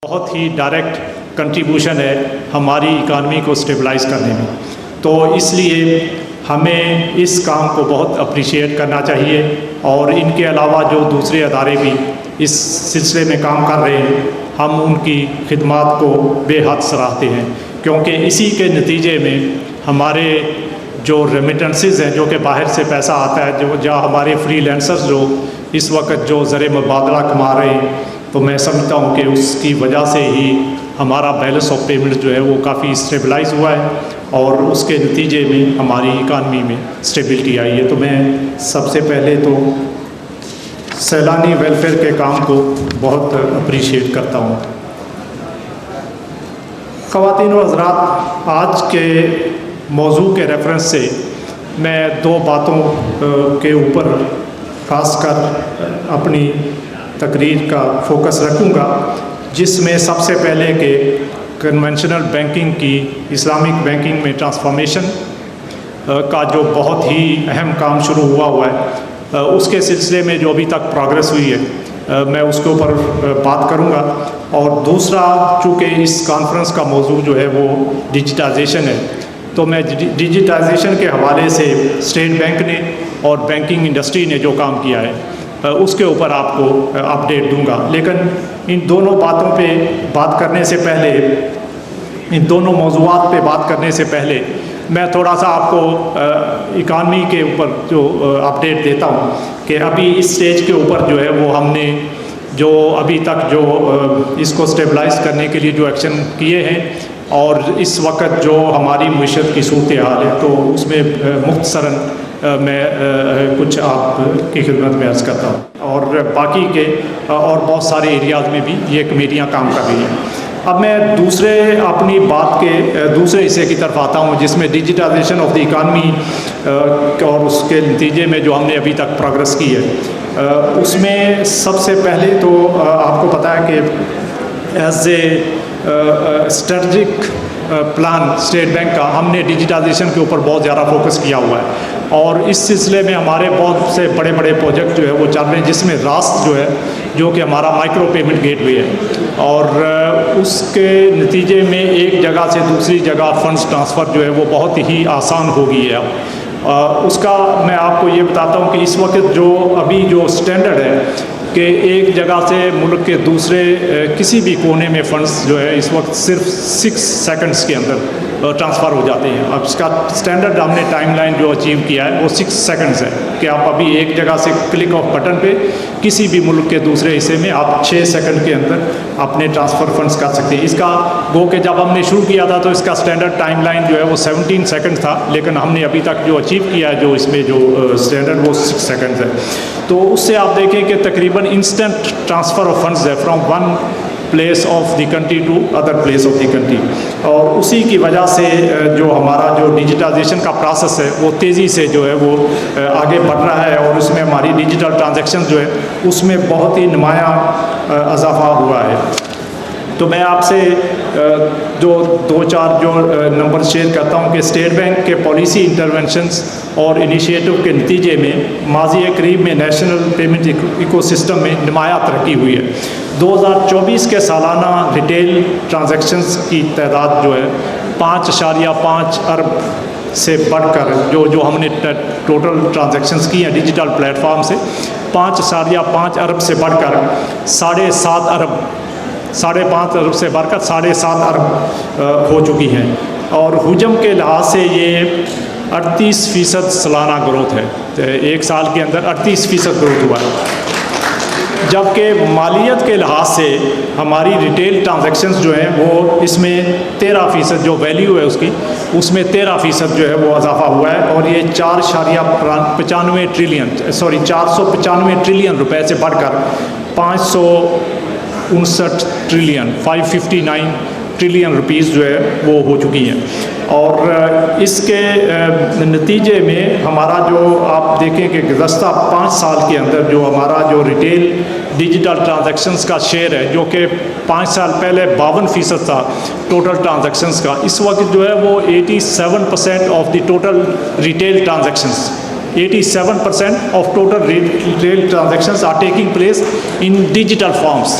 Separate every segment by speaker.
Speaker 1: بہت ہی direct contribution ہے ہماری اکانومی کو اسٹیبلائز کرنے میں، تو اس لیے ہمیں اس کام کو بہت اپریشیٹ کرنا چاہیے، اور ان کے علاوہ جو دوسرے ادارے بھی اس سلسلے میں کام کر رہے ہیں، ہم ان کی خدمات کو بے حد سراہتے ہیں، کیونکہ اسی کے نتیجے میں ہمارے جو ریمیٹنسز ہیں، جو کہ باہر سے پیسہ آتا ہے، جو ہمارے فری لینسرز جو اس وقت جو زر مبادلہ کما رہے ہیں، تو میں سمجھتا ہوں کہ اس کی وجہ سے ہی ہمارا بیلنس آف پیمنٹ جو ہے وہ کافی اسٹیبلائز ہوا ہے، اور اس کے نتیجے میں ہماری اکانومی میں اسٹیبلٹی آئی ہے۔ تو میں سب سے پہلے تو سیلانی ویلفیئر کے کام کو بہت اپریشیٹ کرتا ہوں۔ خواتین و حضرات، آج کے موضوع کے ریفرنس سے میں دو باتوں کے اوپر خاص کر اپنی تقریر کا فوکس رکھوں گا، جس میں سب سے پہلے کہ کنونشنل بینکنگ کی اسلامک بینکنگ میں ٹرانسفارمیشن کا جو بہت ہی اہم کام شروع ہوا ہے، اس کے سلسلے میں جو ابھی تک پروگرس ہوئی ہے، میں اس کے اوپر بات کروں گا۔ اور دوسرا، چونکہ اس کانفرنس کا موضوع جو ہے وہ ڈیجیٹائزیشن ہے، تو میں ڈیجیٹائزیشن کے حوالے سے اسٹیٹ بینک نے اور بینکنگ انڈسٹری نے جو کام کیا ہے اس کے اوپر آپ کو اپڈیٹ دوں گا۔ لیکن ان دونوں باتوں پہ بات کرنے سے پہلے، ان دونوں موضوعات پہ بات کرنے سے پہلے میں تھوڑا سا آپ کو اکانومی کے اوپر جو اپڈیٹ دیتا ہوں کہ ابھی اس سٹیج کے اوپر جو ہے وہ ہم نے جو ابھی تک جو اس کو سٹیبلائز کرنے کے لیے جو ایکشن کیے ہیں، اور اس وقت جو ہماری معیشت کی صورتحال ہے، تو اس میں مختصراً میں کچھ آپ کی خدمت میں عرض کرتا ہوں، اور باقی کے اور بہت سارے ایریاز میں بھی یہ کمیٹیاں کام کر رہی ہیں۔ اب میں اپنی بات کے دوسرے حصے کی طرف آتا ہوں، جس میں ڈیجیٹائزیشن آف دی اکانومی اور اس کے نتیجے میں جو ہم نے ابھی تک پروگرس کی ہے۔ اس میں سب سے پہلے تو آپ کو پتہ ہے کہ as a strategic plan state bank کا ہم نے ڈیجیٹائزیشن کے اوپر بہت زیادہ فوکس کیا ہوا ہے، اور اس سلسلے میں ہمارے بہت سے بڑے بڑے پروجیکٹ جو ہے وہ چل رہے ہیں، جس میں راست جو ہے، جو کہ ہمارا مائکرو پیمنٹ گیٹ وے ہے، اور اس کے نتیجے میں ایک جگہ سے دوسری جگہ فنڈز ٹرانسفر جو ہے وہ بہت ہی آسان ہو گئی ہے اب۔ اس کا میں آپ کو یہ بتاتا ہوں کہ اس وقت جو ابھی جو اسٹینڈرڈ ہے کہ ایک جگہ سے ملک کے دوسرے کسی بھی کونے میں فنڈز جو ہے اس وقت صرف 6 سیکنڈز کے اندر ٹرانسفر ہو جاتے ہیں۔ اب اس کا اسٹینڈرڈ ہم نے ٹائم لائن جو اچیو کیا ہے وہ 6 سیکنڈز ہے، کہ آپ ابھی ایک جگہ سے کلک آف بٹن پہ کسی بھی ملک کے دوسرے حصے میں آپ 6 سیکنڈ کے اندر اپنے ٹرانسفر فنڈز کر سکتے ہیں۔ اس کا گو کہ جب ہم نے شروع کیا تھا تو اس کا اسٹینڈرڈ ٹائم لائن جو ہے وہ 17 سیکنڈ تھا، لیکن ہم نے ابھی تک جو اچیو کیا ہے جو اس میں جو اسٹینڈرڈ وہ 6 سیکنڈز ہے۔ تو اس سے آپ دیکھیں کہ تقریباً انسٹنٹ ٹرانسفر آف فنڈز ہے from one place of the country to other place of the country, اور اسی کی وجہ سے جو ہمارا جو ڈیجیٹائزیشن کا پروسیس ہے وہ تیزی سے جو ہے وہ آگے بڑھ رہا ہے، اور اس میں ہماری ڈیجیٹل ٹرانزیکشن جو ہے اس میں بہت ہی نمایاں اضافہ ہوا ہے۔ تو میں آپ سے جو 2-4 جو نمبر شیئر کرتا ہوں کہ اسٹیٹ بینک کے پالیسی انٹرونشنز اور انیشیٹو کے نتیجے میں ماضی قریب میں نیشنل پیمنٹ ایکو سسٹم میں نمایاں ترقی ہوئی ہے۔ 2024 کے سالانہ ریٹیل ٹرانزیکشنز کی تعداد جو ہے 5.5 ارب سے بڑھ کر جو ہم نے ٹوٹل ٹرانزیکشنز کی ہیں ڈیجیٹل پلیٹ فارم سے 5.5 ارب سے بڑھ کر 7.5 ارب 5.5 ارب سے بڑھ کر 7.5 ارب ہو چکی ہیں، اور حجم کے لحاظ سے یہ 38% سالانہ گروتھ ہے، ایک سال کے اندر 38% گروتھ ہوا ہے۔ جبکہ مالیت کے لحاظ سے ہماری ریٹیل ٹرانزیکشنز جو ہیں وہ اس میں 13% جو ویلیو ہے اس کی، اس میں 13% جو ہے وہ اضافہ ہوا ہے، اور یہ 495 ٹریلین روپے سے بڑھ کر 559 ٹریلین 559 ٹریلین روپیز جو ہے وہ ہو چکی ہیں۔ اور اس کے نتیجے میں ہمارا جو آپ دیکھیں کہ گزشتہ 5 سال کے اندر جو ہمارا جو ریٹیل ڈیجیٹل ٹرانزیکشنز کا شیئر ہے، جو کہ 5 سال پہلے 52% تھا ٹوٹل ٹرانزیکشنز کا، اس وقت جو ہے وہ 87% of the total retail transactions 87% of total retail transactions are taking place in digital forms.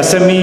Speaker 1: SME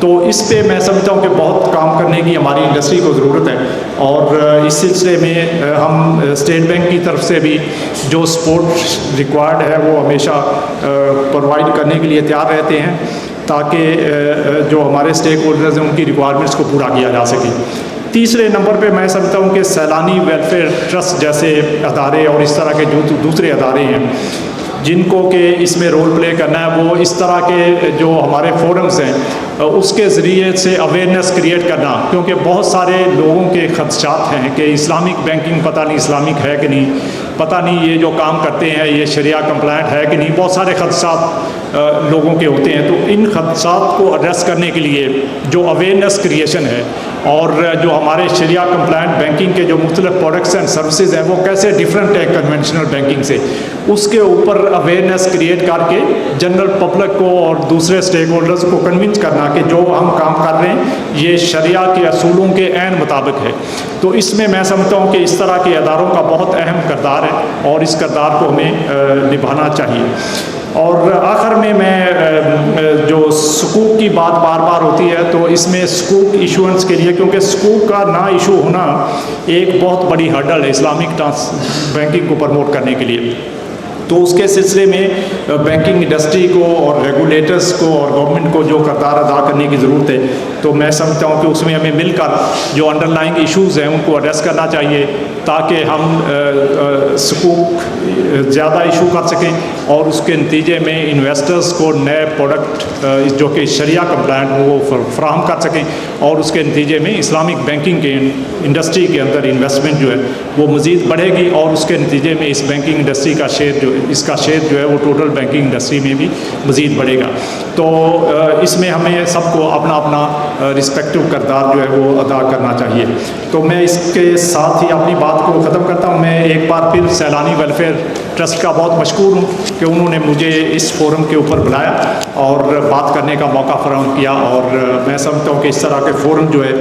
Speaker 1: تو اس پہ میں سمجھتا ہوں کہ بہت کام کرنے کی ہماری انڈسٹری کو ضرورت ہے، اور اس سلسلے میں ہم اسٹیٹ بینک کی طرف سے بھی جو سپورٹ ریکوائرڈ ہے وہ ہمیشہ پرووائڈ کرنے کے لیے تیار رہتے ہیں، تاکہ جو ہمارے اسٹیک ہولڈرز ہیں ان کی ریکوائرمنٹس کو پورا کیا جا سکے۔ تیسرے نمبر پہ میں سمجھتا ہوں کہ سیلانی ویلفیئر ٹرسٹ جیسے ادارے اور اس طرح کے جو دوسرے ادارے ہیں جن کو کہ اس میں رول پلے کرنا ہے، وہ اس طرح کے جو ہمارے فورمز ہیں اس کے ذریعے سے اویئرنیس کریٹ کرنا، کیونکہ بہت سارے لوگوں کے خدشات ہیں کہ اسلامک بینکنگ پتہ نہیں اسلامک ہے کہ نہیں، پتہ نہیں یہ جو کام کرتے ہیں یہ شریعہ کمپلائنٹ ہے کہ نہیں، بہت سارے خدشات لوگوں کے ہوتے ہیں۔ تو ان خدشات کو ایڈریس کرنے کے لیے جو اویئرنیس کریشن ہے، اور جو ہمارے شریعہ کمپلائنٹ بینکنگ کے جو مختلف پروڈکٹس اینڈ سروسز ہیں وہ کیسے ڈیفرنٹ ہے کنونشنل بینکنگ سے، اس کے اوپر اویئرنیس کریٹ کر کے جنرل پبلک کو اور دوسرے اسٹیک ہولڈرز کو کنونس کرنا کہ جو ہم کام کر رہے ہیں یہ شریعہ کے اصولوں کے عین مطابق ہے۔ تو اس میں سمجھتا ہوں کہ اس طرح کے اداروں کا بہت اہم کردار ہے، اور اس کردار کو ہمیں نبھانا چاہیے۔ اور آخر میں جو سکوک کی بات بار بار ہوتی ہے، تو اس میں سکوک ایشوئنس کے لیے، کیونکہ سکوک کا نہ ایشو ہونا ایک بہت بڑی ہرڈل ہے اسلامک بینکنگ کو پروموٹ کرنے کے لیے، تو اس کے سلسلے میں بینکنگ انڈسٹری کو اور ریگولیٹرز کو اور گورنمنٹ کو جو کردار ادا کرنے کی ضرورت ہے، تو میں سمجھتا ہوں کہ اس میں ہمیں مل کر جو انڈر لائنگ ایشوز ہیں ان کو ایڈریس کرنا چاہیے، تاکہ ہم سکوک زیادہ ایشو کر سکیں، اور اس کے نتیجے میں انویسٹرز کو نئے پروڈکٹ جو کہ شریعہ کمپلائنٹ ہوں وہ فراہم کر سکیں، اور اس کے نتیجے میں اسلامک بینکنگ کے انڈسٹری کے اندر انویسٹمنٹ جو ہے وہ مزید بڑھے گی، اور اس کے نتیجے میں اس بینکنگ انڈسٹری کا شیئر اس کا شیئر جو ہے وہ ٹوٹل بینکنگ انڈسٹری میں بھی مزید بڑھے گا۔ تو اس میں ہمیں سب کو اپنا اپنا رسپیکٹو کردار جو ہے وہ ادا کرنا چاہیے۔ تو میں اس کے ساتھ ہی اپنی بات کو ختم کرتا ہوں۔ میں ایک بار پھر سیلانی ویلفیئر ٹرسٹ کا بہت مشکور ہوں کہ انہوں نے مجھے اس فورم کے اوپر بلایا اور بات کرنے کا موقع فراہم کیا، اور میں سمجھتا ہوں کہ اس طرح کے فورم جو ہے